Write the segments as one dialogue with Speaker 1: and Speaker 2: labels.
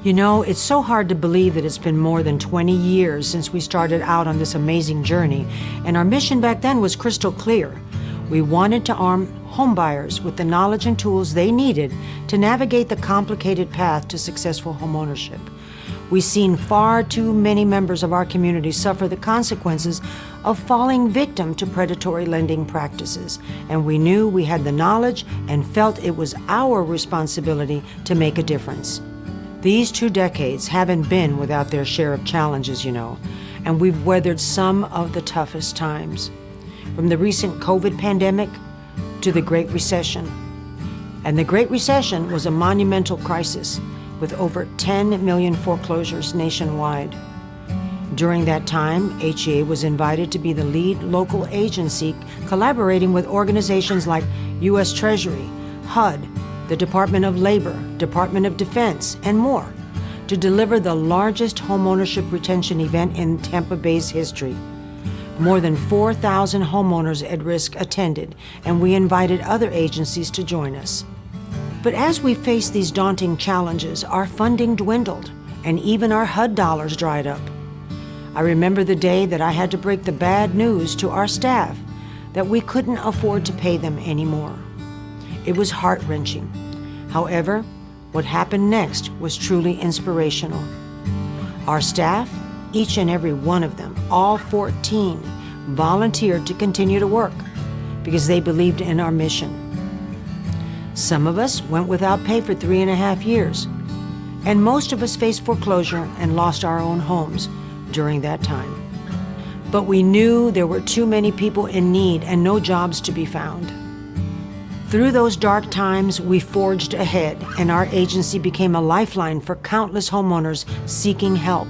Speaker 1: You know, it's so hard to believe that it's been more than 20 years since we started out on this amazing journey, and our mission back then was crystal clear. We wanted to arm homebuyers with the knowledge and tools they needed to navigate the complicated path to successful homeownership. We've seen far too many members of our community suffer the consequences of falling victim to predatory lending practices, and we knew we had the knowledge and felt it was our responsibility to make a difference. These 2 decades haven't been without their share of challenges, you know, and we've weathered some of the toughest times, from the recent COVID pandemic to the Great Recession. And the Great Recession was a monumental crisis with over 10 million foreclosures nationwide. During that time, HEA was invited to be the lead local agency collaborating with organizations like U.S. Treasury, HUD, the Department of Labor, Department of Defense, and more, to deliver the largest homeownership retention event in Tampa Bay's history. More than 4,000 homeowners at risk attended, and we invited other agencies to join us. But as we faced these daunting challenges, our funding dwindled, and even our HUD dollars dried up. I remember the day that I had to break the bad news to our staff that we couldn't afford to pay them anymore. It was heart-wrenching. However, what happened next was truly inspirational. Our staff, each and every one of them, all 14, volunteered to continue to work because they believed in our mission. Some of us went without pay for 3.5 years, and most of us faced foreclosure and lost our own homes during that time. But we knew there were too many people in need and no jobs to be found. Through those dark times, we forged ahead, and our agency became a lifeline for countless homeowners seeking help.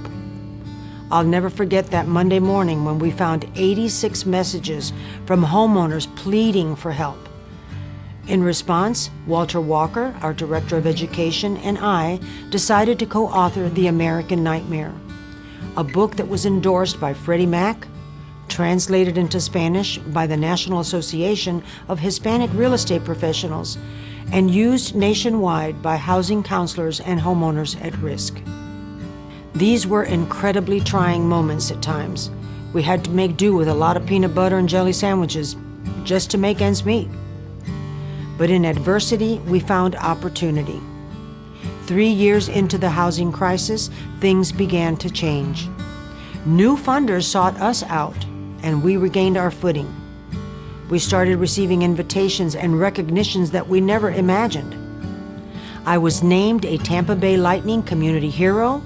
Speaker 1: I'll never forget that Monday morning when we found 86 messages from homeowners pleading for help. In response, Walter Walker, our Director of Education, and I decided to co-author The American Nightmare, a book that was endorsed by Freddie Mac, translated into Spanish by the National Association of Hispanic Real Estate Professionals, and used nationwide by housing counselors and homeowners at risk. These were incredibly trying moments at times. We had to make do with a lot of peanut butter and jelly sandwiches just to make ends meet. But in adversity, we found opportunity. 3 years into the housing crisis, things began to change. New funders sought us out, and we regained our footing. We started receiving invitations and recognitions that we never imagined. I was named a Tampa Bay Lightning Community Hero,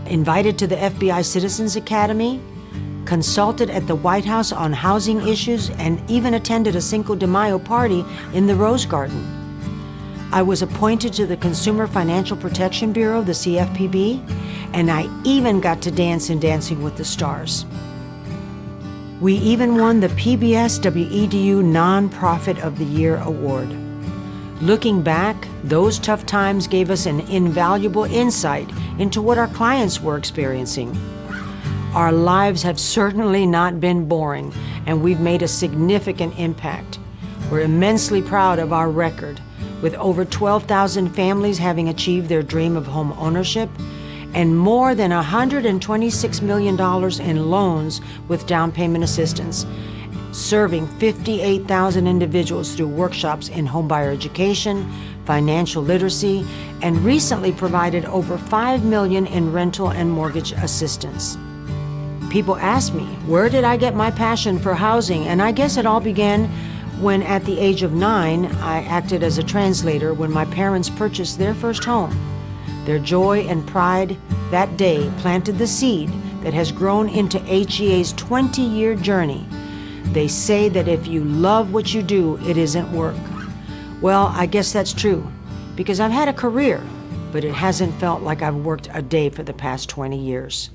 Speaker 1: invited to the FBI Citizens Academy, consulted at the White House on housing issues, and even attended a Cinco de Mayo party in the Rose Garden. I was appointed to the Consumer Financial Protection Bureau, the CFPB, and I even got to dance in Dancing with the Stars. We even won the PBS WEDU Nonprofit of the Year Award. Looking back, those tough times gave us an invaluable insight into what our clients were experiencing. Our lives have certainly not been boring, and we've made a significant impact. We're immensely proud of our record, with over 12,000 families having achieved their dream of home ownership, and more than $126 million in loans with down payment assistance, serving 58,000 individuals through workshops in homebuyer education, financial literacy, and recently provided over $5 million in rental and mortgage assistance. People ask me, where did I get my passion for housing? And I guess it all began when at the age of 9, I acted as a translator when my parents purchased their first home. Their joy and pride that day planted the seed that has grown into HEA's 20-year journey. They say that if you love what you do, it isn't work. Well, I guess that's true, because I've had a career, but it hasn't felt like I've worked a day for the past 20 years.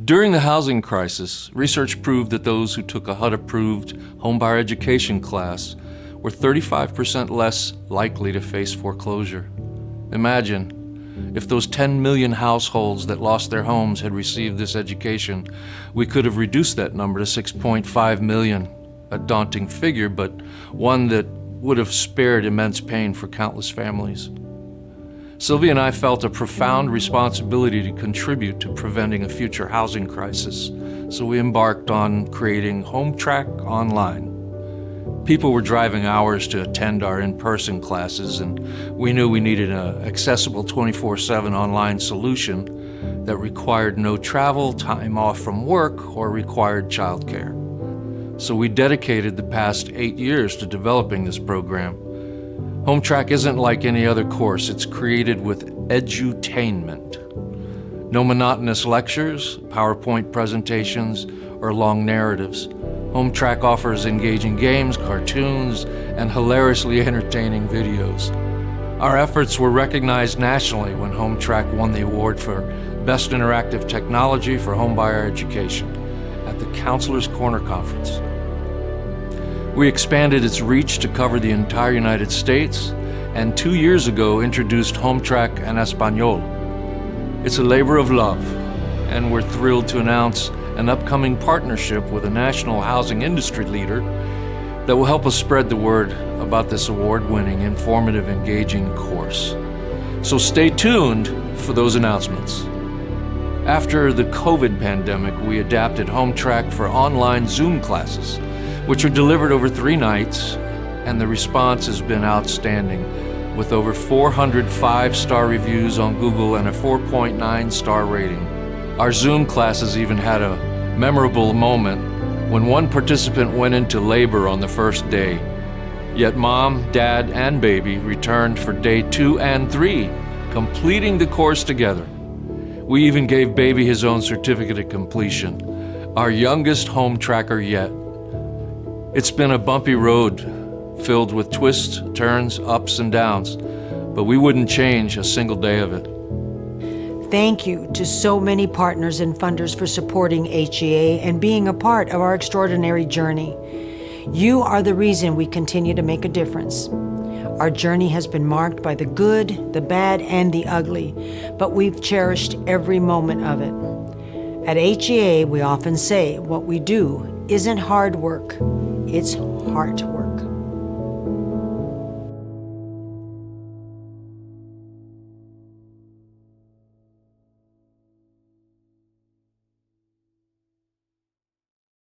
Speaker 2: During the housing crisis, research proved that those who took a HUD-approved homebuyer education class were 35% less likely to face foreclosure. Imagine if those 10 million households that lost their homes had received this education, we could have reduced that number to 6.5 million, a daunting figure, but one that would have spared immense pain for countless families. Sylvia and I felt a profound responsibility to contribute to preventing a future housing crisis, so we embarked on creating HomeTrack Online. People were driving hours to attend our in-person classes, and we knew we needed an accessible 24/7 online solution that required no travel, time off from work, or required childcare. So we dedicated the past 8 years to developing this program. HomeTrack isn't like any other course. It's created with edutainment. No monotonous lectures, PowerPoint presentations, or long narratives. HomeTrack offers engaging games, cartoons, and hilariously entertaining videos. Our efforts were recognized nationally when HomeTrack won the award for Best Interactive Technology for Homebuyer Education at the Counselor's Corner Conference. We expanded its reach to cover the entire United States, and 2 years ago introduced HomeTrack en Español. It's a labor of love, and we're thrilled to announce an upcoming partnership with a national housing industry leader that will help us spread the word about this award-winning, informative, engaging course. So stay tuned for those announcements. After the COVID pandemic, we adapted HomeTrack for online Zoom classes, which are delivered over 3 nights, and the response has been outstanding, with over 400 5-star reviews on Google and a 4.9 star rating. Our Zoom classes even had a memorable moment when one participant went into labor on the first day. Yet mom, dad, and baby returned for day 2 and 3, completing the course together. We even gave baby his own certificate of completion, our youngest home tracker yet. It's been a bumpy road filled with twists, turns, ups, and downs, but we wouldn't change a single day of it.
Speaker 1: Thank you to so many partners and funders for supporting HEA and being a part of our extraordinary journey. You are the reason we continue to make a difference. Our journey has been marked by the good, the bad, and the ugly, but we've cherished every moment of it. At HEA, we often say what we do isn't hard work, it's heart work.